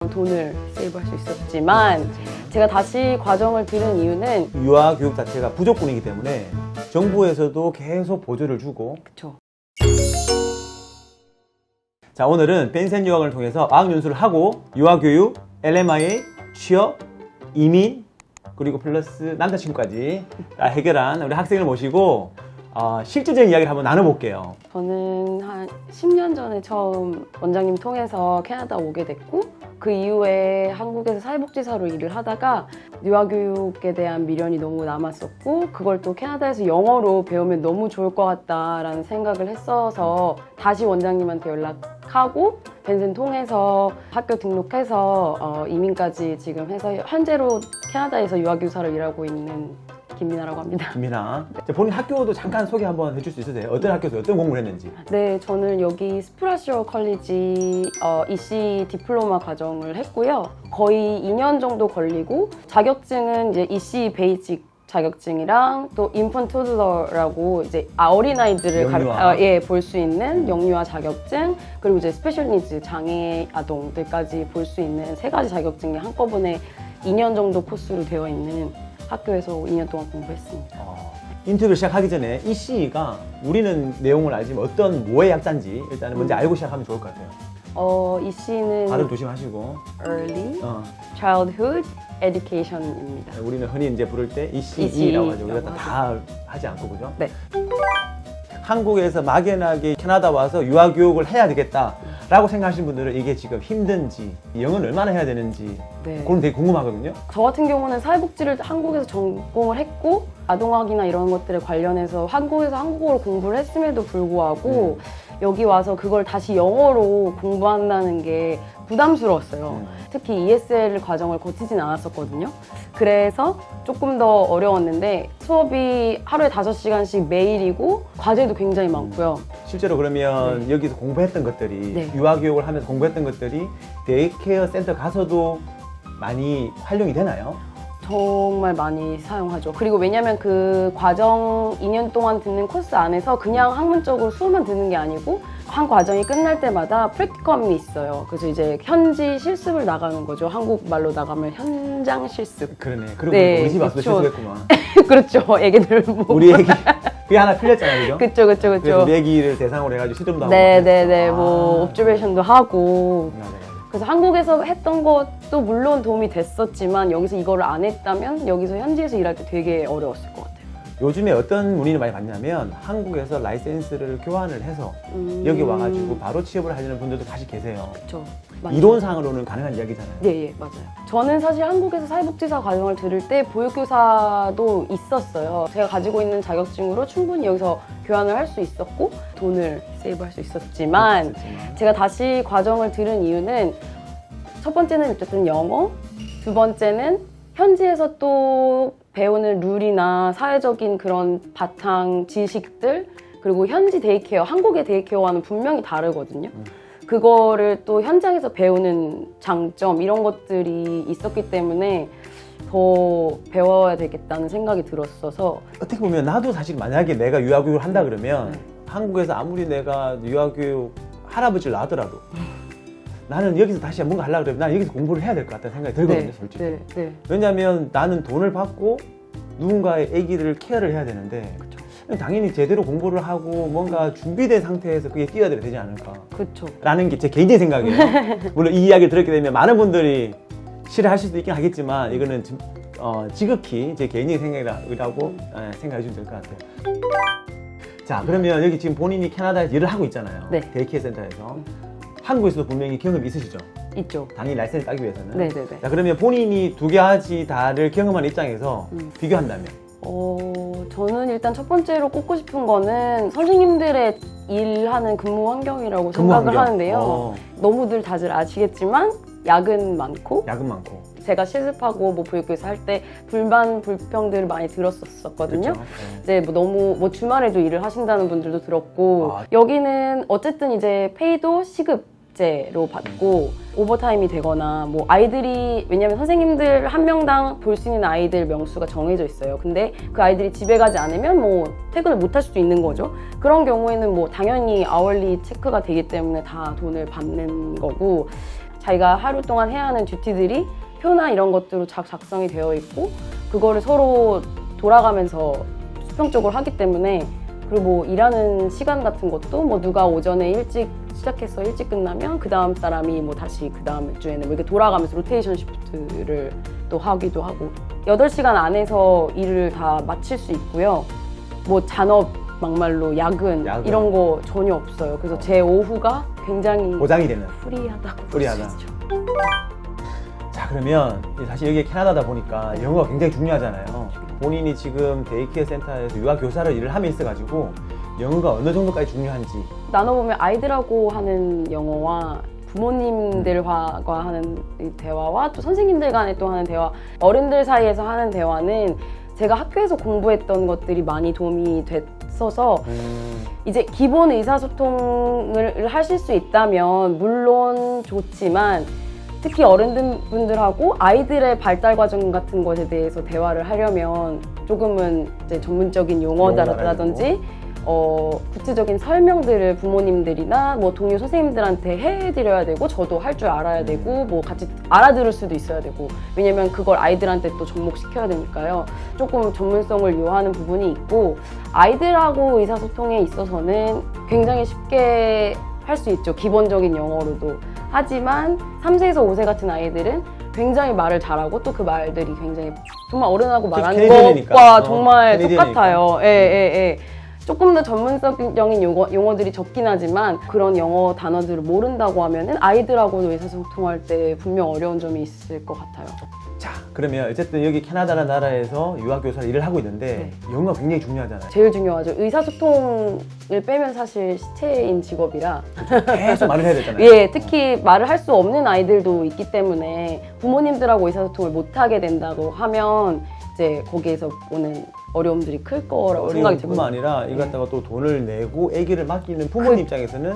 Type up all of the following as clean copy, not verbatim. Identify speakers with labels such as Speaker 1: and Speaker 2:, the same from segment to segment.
Speaker 1: 돈을 세이브할 수 있었지만 제가 다시 과정을 들은 이유는
Speaker 2: 유아 교육 자체가 부족군이기 때문에 정부에서도 계속 보조를 주고.
Speaker 1: 그쵸.
Speaker 2: 자, 오늘은 벤센 유학을 통해서 어학연수를 하고 유아 교육, LMIA, 취업, 이민, 그리고 플러스 남자친구까지 다 해결한 우리 학생을 모시고 실질적인 이야기를 한번 나눠볼게요.
Speaker 1: 저는 한 10년 전에 처음 원장님 통해서 캐나다 오게 됐고 그 이후에 한국에서 사회복지사로 일을 하다가 유아교육에 대한 미련이 너무 남았었고 그걸 또 캐나다에서 영어로 배우면 너무 좋을 것 같다라는 생각을 했어서 다시 원장님한테 연락하고 벤센 통해서 학교 등록해서 이민까지 지금 해서 현재로 캐나다에서 유아교사로 일하고 있는 김민아라고 합니다.
Speaker 2: 김민아, 본인 학교도 잠깐 소개 한번 해줄 수 있으세요? 어떤 학교에서 어떤 공부를 했는지.
Speaker 1: 네, 저는 여기 스프라시오 컬리지 EC 디플로마 과정을 했고요. 거의 2년 정도 걸리고 자격증은 이제 EC 베이직 자격증이랑 또 인펀트 토들러라고 이제 어린아이들을 볼 수 있는 영유아 자격증 그리고 이제 스페셜 니즈 장애 아동들까지 볼 수 있는 3가지 자격증이 한꺼번에 2년 정도 코스로 되어 있는 학교에서 2년 동안 공부했습니다.
Speaker 2: 인터뷰를 시작하기 전에 이 C가 우리는 내용을 알지만 어떤 뭐의 약자인지 일단은 먼저 알고 시작하면 좋을 것 같아요.
Speaker 1: 이 C는
Speaker 2: 발음 조심하시고
Speaker 1: Early Childhood Education입니다.
Speaker 2: 우리는 흔히 이제 부를 때 ECE라고 하죠. 우리가 다 하지 않고 그죠?
Speaker 1: 네.
Speaker 2: 한국에서 막연하게 캐나다 와서 유아 교육을 해야 되겠다라고 생각하시는 분들은 이게 지금 힘든지 영어는 얼마나 해야 되는지
Speaker 1: 네.
Speaker 2: 그건 되게 궁금하거든요.
Speaker 1: 저 같은 경우는 사회복지를 한국에서 전공을 했고 아동학이나 이런 것들에 관련해서 한국에서 한국어로 공부를 했음에도 불구하고 여기 와서 그걸 다시 영어로 공부한다는 게 부담스러웠어요. 특히 ESL 과정을 거치진 않았었거든요. 그래서 조금 더 어려웠는데 수업이 하루에 5시간씩 매일이고 과제도 굉장히 많고요.
Speaker 2: 실제로 그러면 여기서 공부했던 것들이 유아 교육을 하면서 공부했던 것들이 데이케어 센터 가서도 많이 활용이 되나요?
Speaker 1: 정말 많이 사용하죠. 그리고 왜냐면 그 과정 2년 동안 듣는 코스 안에서 그냥 학문적으로 수업만 듣는 게 아니고 한 과정이 끝날 때마다 프랙티컴이 있어요. 그래서 이제 현지 실습을 나가는 거죠. 한국말로 나가면 현장 실습.
Speaker 2: 그러네. 그리고 우리 집 와서 실습했구만.
Speaker 1: 그렇죠. 애기들 보고.
Speaker 2: 우리 애기 그게 하나 틀렸잖아요, 그죠?
Speaker 1: 그쵸.
Speaker 2: 그래서 우리 애기를 대상으로 해가지고 실험도 하고.
Speaker 1: 네네네. 뭐 옵저베이션도 하고.
Speaker 2: 맞아요.
Speaker 1: 그래서 한국에서 했던 것도 물론 도움이 됐었지만 여기서 이거를 안 했다면 여기서 현지에서 일할 때 되게 어려웠을 것 같아요.
Speaker 2: 요즘에 어떤 문의를 많이 받냐면 한국에서 라이센스를 교환을 해서 여기 와가지고 바로 취업을 하려는 분들도 사실 계세요.
Speaker 1: 그렇죠.
Speaker 2: 이론상으로는 가능한 이야기잖아요.
Speaker 1: 네, 맞아요. 저는 사실 한국에서 사회복지사 과정을 들을 때 보육교사도 있었어요. 제가 가지고 있는 자격증으로 충분히 여기서 교환을 할 수 있었고 돈을 세이브할 수 있었지만 제가 다시 과정을 들은 이유는 첫 번째는 어쨌든 영어, 두 번째는 현지에서 또 배우는 룰이나 사회적인 그런 바탕 지식들 그리고 현지 데이케어, 한국의 데이케어와는 분명히 다르거든요. 그거를 또 현장에서 배우는 장점 이런 것들이 있었기 때문에 더 배워야 되겠다는 생각이 들었어서
Speaker 2: 어떻게 보면 나도 사실 만약에 내가 유아교육을 한다 그러면 한국에서 아무리 내가 유아교육 할아버지를 낳더라도 나는 여기서 다시 뭔가 하려고 그러면 난 여기서 공부를 해야 될 것 같다는 생각이 들거든요, 솔직히. 왜냐하면 나는 돈을 받고 누군가의 아기를 케어를 해야 되는데 당연히 제대로 공부를 하고 뭔가 준비된 상태에서 그게 뛰어들어야 되지 않을까 라는 게 제 개인적인 생각이에요. 물론 이 이야기를 들었기 때문에 많은 분들이 싫어하실 수도 있긴 하겠지만 이거는 지극히 제 개인적인 생각이라고 생각해 주시면 될 것 같아요. 자, 그러면 여기 지금 본인이 캐나다에서 일을 하고 있잖아요. 데이케어 센터에서. 한국에서도 분명히 경험이 있으시죠?
Speaker 1: 있죠.
Speaker 2: 당연히 라이센스 따기 위해서는.
Speaker 1: 네네네.
Speaker 2: 자, 그러면 본인이 두 가지 다를 경험한 입장에서 비교한다면?
Speaker 1: 저는 일단 첫 번째로 꼽고 싶은 거는 선생님들의 일하는 근무 환경이라고 생각을 하는데요. 너무들 다들 아시겠지만 야근 많고 제가 실습하고 뭐 보육교사 할 때 불평들을 많이 들었었거든요. 이제 뭐 너무 주말에도 일을 하신다는 분들도 들었고 여기는 어쨌든 이제 페이도 시급제로 받고 오버타임이 되거나 뭐 아이들이 왜냐면 선생님들 한 명당 볼 수 있는 아이들 명수가 정해져 있어요. 근데 그 아이들이 집에 가지 않으면 뭐 퇴근을 못 할 수도 있는 거죠. 그런 경우에는 뭐 당연히 아월리 체크가 되기 때문에 다 돈을 받는 거고 자기가 하루 동안 해야 하는 듀티들이 표나 이런 것들로 작성이 되어 있고 그거를 서로 돌아가면서 수평적으로 하기 때문에 그리고 뭐 일하는 시간 같은 것도 뭐 누가 오전에 일찍 시작해서 일찍 끝나면 그 다음 사람이 뭐 다시 그 다음 주에는 뭐 이렇게 돌아가면서 로테이션 시프트를 또 하기도 하고 8시간 안에서 일을 다 마칠 수 있고요. 뭐 잔업, 막말로 야근. 이런 거 전혀 없어요. 그래서 제 오후가 굉장히
Speaker 2: 보장이 되는.
Speaker 1: 프리하다고 볼
Speaker 2: 프리하다.
Speaker 1: 수 있죠.
Speaker 2: 자, 그러면 사실 여기 캐나다다 보니까 영어가 굉장히 중요하잖아요. 본인이 지금 데이케어 센터에서 유아교사로 일을 함에 있어가지고 영어가 어느 정도까지 중요한지.
Speaker 1: 나눠보면 아이들하고 하는 영어와 부모님들과 하는 이 대화와 또 선생님들 간에 또 하는 대화, 어른들 사이에서 하는 대화는 제가 학교에서 공부했던 것들이 많이 도움이 됐어서 이제 기본 의사소통을 하실 수 있다면 물론 좋지만 특히 어른분들하고 아이들의 발달 과정 같은 것에 대해서 대화를 하려면 조금은 이제 전문적인 용어라든지 구체적인 설명들을 부모님들이나 뭐 동료 선생님들한테 해드려야 되고 저도 할 줄 알아야 되고 뭐 같이 알아들을 수도 있어야 되고 왜냐면 그걸 아이들한테 또 접목시켜야 되니까요. 조금 전문성을 요하는 부분이 있고 아이들하고 의사소통에 있어서는 굉장히 쉽게 할 수 있죠. 기본적인 영어로도. 하지만 3세에서 5세 같은 아이들은 굉장히 말을 잘하고 또 그 말들이 굉장히 정말 어른하고 말하는
Speaker 2: 캐네디언이니까.
Speaker 1: 것과 정말
Speaker 2: 캐네디언이니까.
Speaker 1: 똑같아요. 예. 조금 더 전문적인 용어들이 적긴 하지만 그런 영어 단어들을 모른다고 하면은 아이들하고도 의사소통할 때 분명 어려운 점이 있을 것 같아요.
Speaker 2: 자, 그러면 어쨌든 여기 캐나다라는 나라에서 유아교사로 일을 하고 있는데 영어가 굉장히 중요하잖아요.
Speaker 1: 제일 중요하죠. 의사소통을 빼면 사실 시체인 직업이라
Speaker 2: 계속 말을 해야 되잖아요.
Speaker 1: 예, 특히 말을 할 수 없는 아이들도 있기 때문에 부모님들하고 의사소통을 못하게 된다고 하면 이제 거기에서 오는 어려움들이 클 거라고 생각이 들고요.
Speaker 2: 뿐만 아니라 이 갖다가 또 돈을 내고 아기를 맡기는 부모님 입장에서는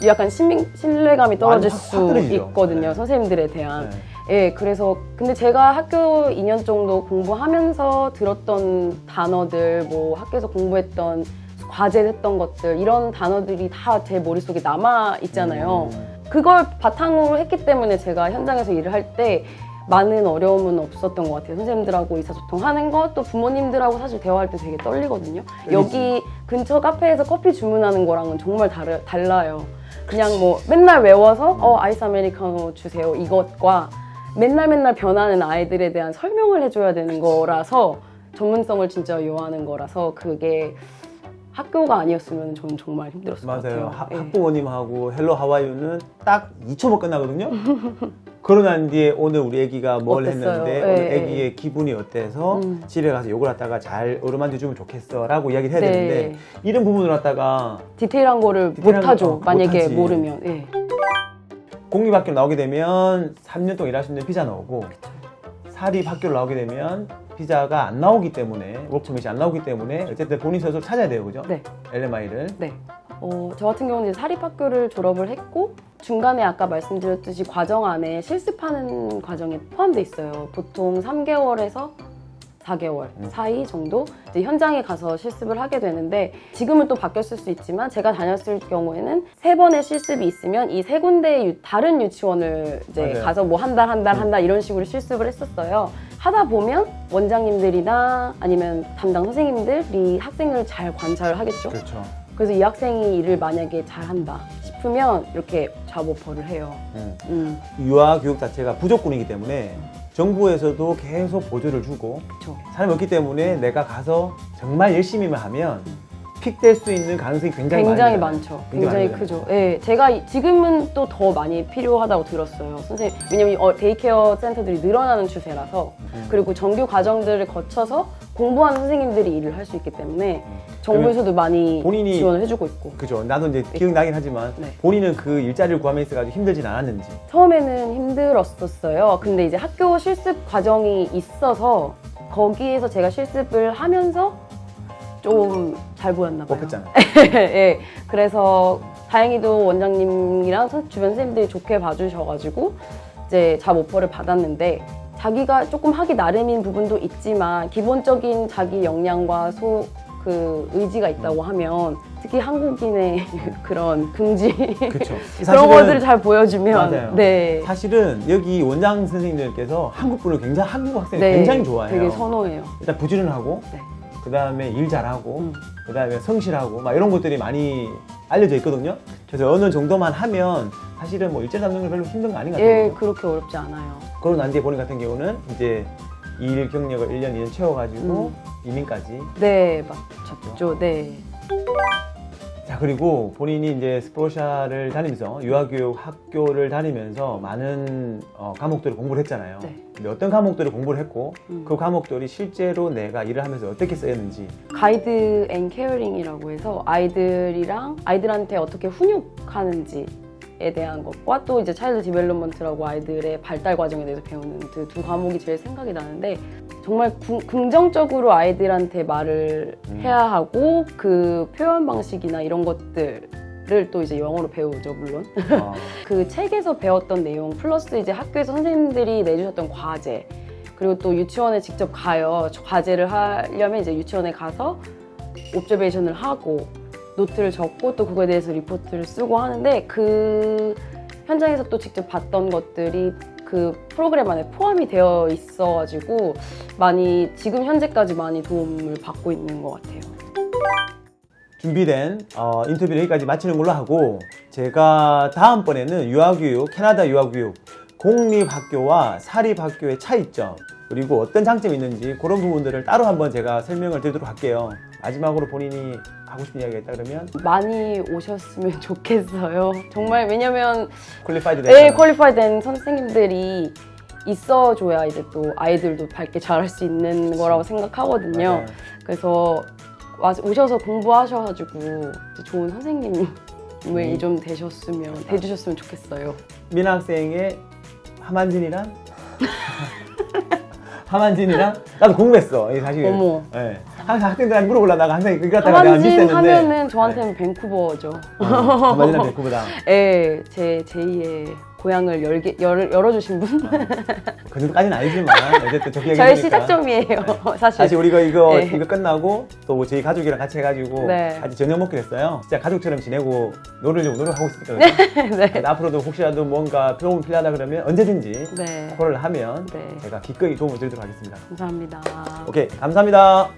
Speaker 1: 약간 신뢰감이 떨어질
Speaker 2: 확
Speaker 1: 수
Speaker 2: 떨어지죠.
Speaker 1: 있거든요.
Speaker 2: 네.
Speaker 1: 선생님들에 대한.
Speaker 2: 네.
Speaker 1: 예, 그래서 근데 제가 학교 2년 정도 공부하면서 들었던 단어들, 뭐 학교에서 공부했던 과제했던 것들 이런 단어들이 다 제 머릿속에 남아 있잖아요. 그걸 바탕으로 했기 때문에 제가 현장에서 일을 할 때 많은 어려움은 없었던 것 같아요. 선생님들하고 의사소통하는 것, 또 부모님들하고 사실 대화할 때 되게 떨리거든요. 여기 근처 카페에서 커피 주문하는 거랑은 정말 달라요. 그냥 뭐 맨날 외워서 아이스 아메리카노 주세요 이것과 맨날 변하는 아이들에 대한 설명을 해줘야 되는 거라서 전문성을 진짜 요하는 거라서 그게 학교가 아니었으면 저는 정말 힘들었을 것
Speaker 2: 맞아요.
Speaker 1: 같아요. 예.
Speaker 2: 학부모님하고 헬로 하와이유는 딱 2초만 끝나거든요. 그러고 난 뒤에 오늘 우리 애기가 뭘
Speaker 1: 어땠어요?
Speaker 2: 했는데
Speaker 1: 예,
Speaker 2: 오늘
Speaker 1: 예.
Speaker 2: 애기의 기분이 어때서 집에 가서 요걸 갖다가 잘 어루만져 주면 좋겠어 라고 이야기를 해야
Speaker 1: 네.
Speaker 2: 되는데 이런 부분을 갖다가
Speaker 1: 디테일한 거를
Speaker 2: 디테일한
Speaker 1: 못하죠.
Speaker 2: 거,
Speaker 1: 만약에
Speaker 2: 못하지.
Speaker 1: 모르면. 예.
Speaker 2: 공립학교 나오게 되면 3년 동안 일할 수 있는 비자 나오고 사립학교를 나오게 되면 비자가 안 나오기 때문에 워크퍼밋이 안 나오기 때문에 어쨌든 본인 스스로 찾아야 돼요. 그죠?
Speaker 1: 네.
Speaker 2: LMI를.
Speaker 1: 네. 저 같은 경우는 이제 사립학교를 졸업을 했고 중간에 아까 말씀드렸듯이 과정 안에 실습하는 과정이 포함돼 있어요. 보통 3개월에서 4개월 사이 정도 이제 현장에 가서 실습을 하게 되는데 지금은 또 바뀌었을 수 있지만 제가 다녔을 경우에는 3번의 실습이 있으면 이 3군데의 다른 유치원을 이제
Speaker 2: 맞아요.
Speaker 1: 가서 뭐 한 달 이런 식으로 실습을 했었어요. 하다 보면 원장님들이나 아니면 담당 선생님들이 학생을 잘 관찰을 하겠죠.
Speaker 2: 그렇죠.
Speaker 1: 그래서 이 학생이 일을 만약에 잘한다 싶으면 이렇게 잡 오퍼를 해요.
Speaker 2: 유아 교육 자체가 부족군이기 때문에 정부에서도 계속 보조를 주고
Speaker 1: 그렇죠.
Speaker 2: 사람이 없기 때문에 내가 가서 정말 열심히만 하면 픽될 수 있는 가능성이 굉장히
Speaker 1: 많죠.
Speaker 2: 굉장히
Speaker 1: 굉장히
Speaker 2: 많아요.
Speaker 1: 크죠. 예, 제가 지금은 또 더 많이 필요하다고 들었어요. 선생님, 왜냐면 데이케어 센터들이 늘어나는 추세라서 그리고 정규 과정들을 거쳐서 공부하는 선생님들이 일을 할 수 있기 때문에 정부에서도 많이
Speaker 2: 본인이
Speaker 1: 지원을 해주고 있고.
Speaker 2: 그죠. 나도 이제 기억나긴 하지만
Speaker 1: 네.
Speaker 2: 본인은 그 일자리를 구함에 있어가지고 힘들진 않았는지.
Speaker 1: 처음에는 힘들었었어요. 근데 이제 학교 실습 과정이 있어서 거기에서 제가 실습을 하면서 좀 잘 보였나 봐요.
Speaker 2: 뽑혔잖아요.
Speaker 1: 예, 그래서 다행히도 원장님이랑 주변 선생님들이 좋게 봐주셔가지고 이제 잡 오퍼를 받았는데 자기가 조금 하기 나름인 부분도 있지만 기본적인 자기 역량과 그 의지가 있다고 하면 특히 한국인의 그런 긍지
Speaker 2: 그렇죠.
Speaker 1: 그런 것들을 잘 보여주면
Speaker 2: 맞아요.
Speaker 1: 네.
Speaker 2: 사실은 여기 원장 선생님들께서 한국 학생이
Speaker 1: 네,
Speaker 2: 굉장히 좋아해요.
Speaker 1: 되게 선호해요.
Speaker 2: 일단 부지런하고,
Speaker 1: 네.
Speaker 2: 그 다음에 일 잘하고,
Speaker 1: 음.
Speaker 2: 그 다음에 성실하고, 막 이런 것들이 많이 알려져 있거든요. 그래서 어느 정도만 하면 사실은 뭐 일제 잡는 건 별로 힘든 거 아닌 것 같아요.
Speaker 1: 예, 그렇게 어렵지 않아요.
Speaker 2: 그러고 난 뒤에 본인 같은 경우는 이제 일 경력을 1년, 2년 채워가지고 이민까지.
Speaker 1: 네, 맞죠. 네.
Speaker 2: 자, 그리고 본인이 이제 스포샤를 다니면서 유아교육 학교를 다니면서 많은 과목들을 공부를 했잖아요.
Speaker 1: 네.
Speaker 2: 근데 어떤 과목들을 공부를 했고 그 과목들이 실제로 내가 일을 하면서 어떻게 쓰였는지.
Speaker 1: 가이드 앤 케어링이라고 해서 아이들한테 어떻게 훈육하는지에 대한 것과 또 이제 차일드 디벨롭먼트라고 아이들의 발달 과정에 대해서 배우는 그 두 과목이 제일 생각이 나는데 정말 긍정적으로 아이들한테 말을 해야 하고 그 표현 방식이나 이런 것들을 또 이제 영어로 배우죠, 물론. 그 책에서 배웠던 내용 플러스 이제 학교에서 선생님들이 내주셨던 과제 그리고 또 유치원에 직접 가요. 과제를 하려면 이제 유치원에 가서 옵저베이션을 하고 노트를 적고 또 그거에 대해서 리포트를 쓰고 하는데 그 현장에서 또 직접 봤던 것들이 그 프로그램 안에 포함이 되어 있어가지고 많이 지금 현재까지 많이 도움을 받고 있는 것 같아요.
Speaker 2: 준비된 인터뷰를 여기까지 마치는 걸로 하고 제가 다음번에는 유아교육, 캐나다 유아교육, 공립학교와 사립학교의 차이점 그리고 어떤 장점이 있는지 그런 부분들을 따로 한번 제가 설명을 드리도록 할게요. 마지막으로 본인이 하고 싶은 이야기가 있다 그러면
Speaker 1: 많이 오셨으면 좋겠어요. 정말 왜냐면
Speaker 2: 퀄리파이드
Speaker 1: 네, 퀄리파이된 선생님들이 있어줘야 이제 또 아이들도 밝게 잘할 수 있는 거라고 생각하거든요.
Speaker 2: 맞아요.
Speaker 1: 그래서 오셔서 공부하셔가지고 좋은 선생님이 좀 돼주셨으면 좋겠어요.
Speaker 2: 미나 학생의 하만진이랑 하만진이랑 나도 공부했어. 이게 사실.
Speaker 1: 어머.
Speaker 2: 네. 항상 학생들한테 물어보려다가 항상 이거 갖다가 내가
Speaker 1: 하만진
Speaker 2: 미스했는데.
Speaker 1: 하면은 저한테는 밴쿠버죠.
Speaker 2: 하만진이랑 밴쿠버다.
Speaker 1: 네, 제 제2의 고향을 열어주신 분.
Speaker 2: 그 정도까지는 아니지만 어쨌든 좋게
Speaker 1: 저의
Speaker 2: 얘기해주니까.
Speaker 1: 시작점이에요, 사실.
Speaker 2: 사실 우리가 이거
Speaker 1: 네.
Speaker 2: 끝나고 또 저희 가족이랑 같이 해가지고
Speaker 1: 네.
Speaker 2: 같이 저녁 먹기로 했어요. 진짜 가족처럼 지내고 노력하고 있으니까.
Speaker 1: 네.
Speaker 2: 그래서 앞으로도 혹시라도 뭔가 도움이 필요하다 그러면 언제든지
Speaker 1: 네.
Speaker 2: 콜을 하면
Speaker 1: 네.
Speaker 2: 제가 기꺼이 도움을 드리도록 하겠습니다.
Speaker 1: 감사합니다.
Speaker 2: 오케이, 감사합니다.